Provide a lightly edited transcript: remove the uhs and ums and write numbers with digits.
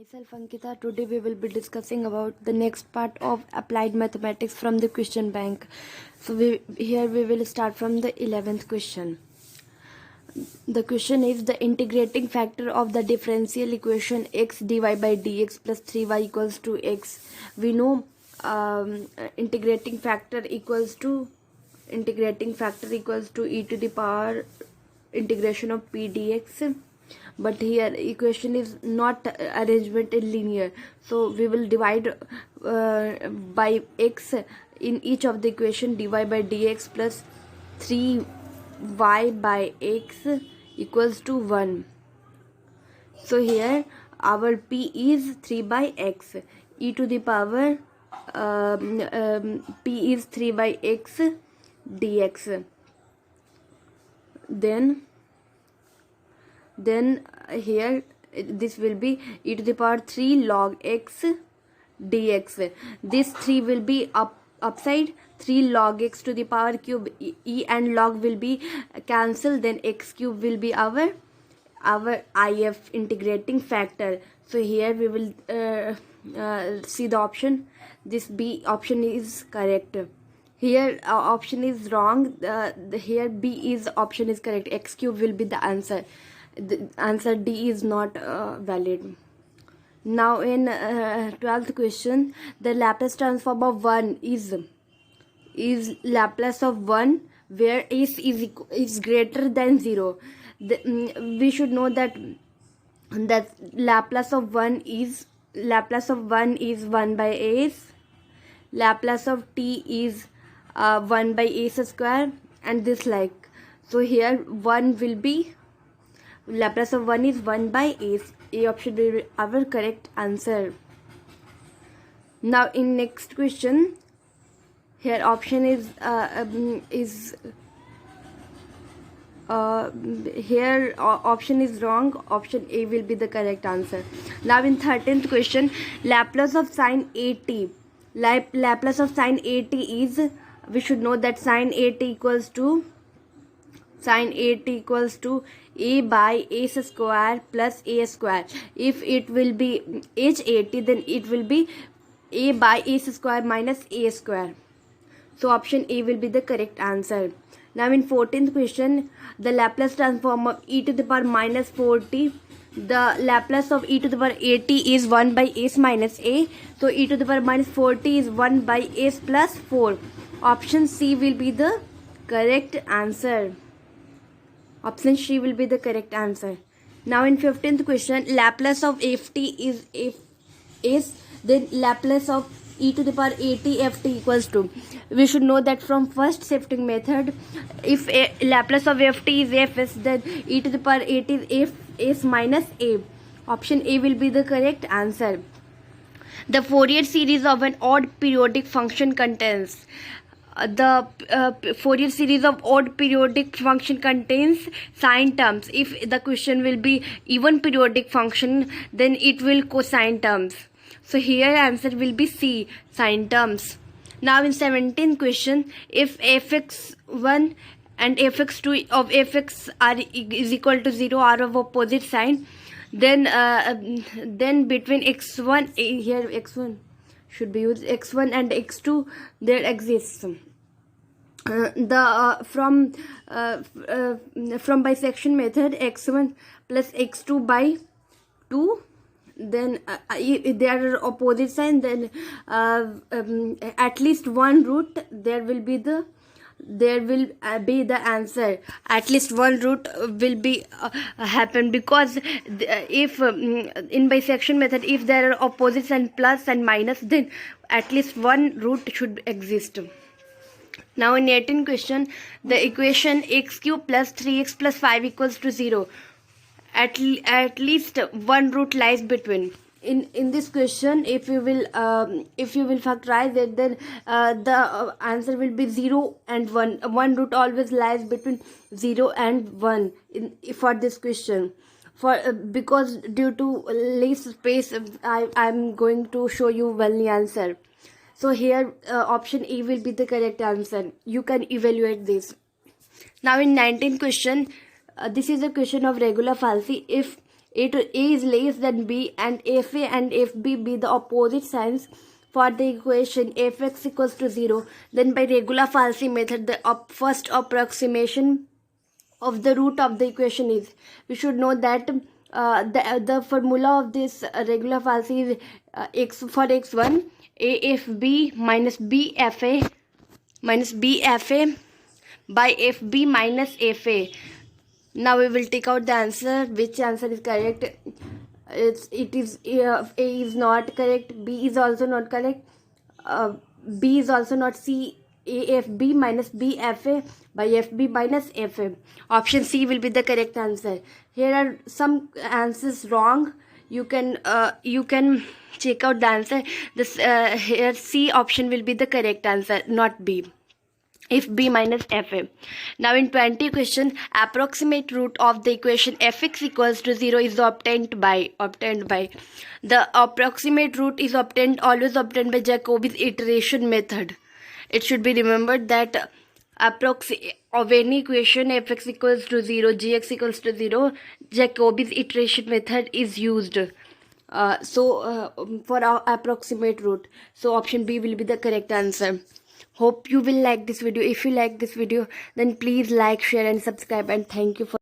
Myself Ankita. Today we will be discussing about the next part of applied mathematics from the question bank. So here we will start from the 11th question. The question is the integrating factor of the differential equation x dy by dx plus 3y equals to x. We know integrating factor equals to e to the power integration of p dx. But here equation is not arrangement in linear, so we will divide by x in each of the equation. Dy by dx plus 3y by x equals to 1. So here our p is 3 by x, e to the power p is 3 by x dx. Then here this will be e to the power 3 log x dx. This 3 will be upside, 3 log x to the power cube, e and log will be cancelled, then x cube will be our if integrating factor. So here we will see the option. This B option is correct. Here option is wrong. Here B is option is correct. X cube will be the answer. The answer D is not valid. Now in 12th question, the Laplace transform of 1 is Laplace of 1 where s is greater than 0. We should know that Laplace of 1 is 1 by s, Laplace of t is 1 by s square, and this like. So here 1 will be Laplace of 1 is 1 by s. A option will be our correct answer. Now in next question, here option is here option is wrong. Option A will be the correct answer. Now in 13th question, Laplace of sine 80. Laplace of sine 80 is, we should know that sine 80 equals to a by s square plus a square. If it will be h80, then it will be a by s square minus a square. So option A will be the correct answer. Now in 14th question, the Laplace transform of e to the power minus 40. The Laplace of e to the power 80 is 1 by s minus a. So e to the power minus 40 is 1 by s plus 4. Option C will be the correct answer. Option C will be the correct answer. Now in 15th question, Laplace of ft is then Laplace of e to the power 80 ft equals to. We should know that from first shifting method, if Laplace of ft is fs, then e to the power 80 is s minus a. Option A will be the correct answer. The Fourier series of an odd periodic function contains. The Fourier series of odd periodic function contains sine terms. If the question will be even periodic function, then it will cosine terms. So here answer will be C, sine terms. Now in 17th question, if fx1 and fx2 of fx is equal to 0, are of opposite sign, then between x1, here x1 should be used, x1 and x2 there exists from bisection method, x1 plus x2 by 2. Then if they are opposite sign, then at least one root there will be the answer. At least one root will be happen, because if in bisection method, if there are opposite sign plus and minus, then at least one root should exist. Now in 18th question, the equation x cube plus 3x plus 5 equals to 0. At least one root lies between. In this question, if you will factorize it, then the answer will be 0 and 1. One root always lies between 0 and 1 for this question. Because due to less space, I'm going to show you well the answer. So here option A will be the correct answer. You can evaluate this. Now in 19th question, this is a question of regular falsi. If A is less than B and if A and if B be the opposite signs for the equation fx equals to 0, then by regular Falsy method the first approximation of the root of the equation is, we should know that the formula of this regular Falsy is x for x1 AFB minus BFA by FB minus FA. Now we will take out the answer. Which answer is correct? It is A is not correct, B is also not correct, B is also not. C, AFB minus BFA by FB minus FA. Option C will be the correct answer. Here are some answers wrong. You can check out the answer. This here C option will be the correct answer, not B. If B minus FA. Now in 20 question, approximate root of the equation fx equals to 0 is obtained by. The approximate root is always obtained by Jacobi's iteration method. It should be remembered that of any equation fx equals to 0, gx equals to 0, Jacobi's iteration method is used. For our approximate root. So option B will be the correct answer. Hope you will like this video. If you like this video, then please like, share and subscribe, and thank you for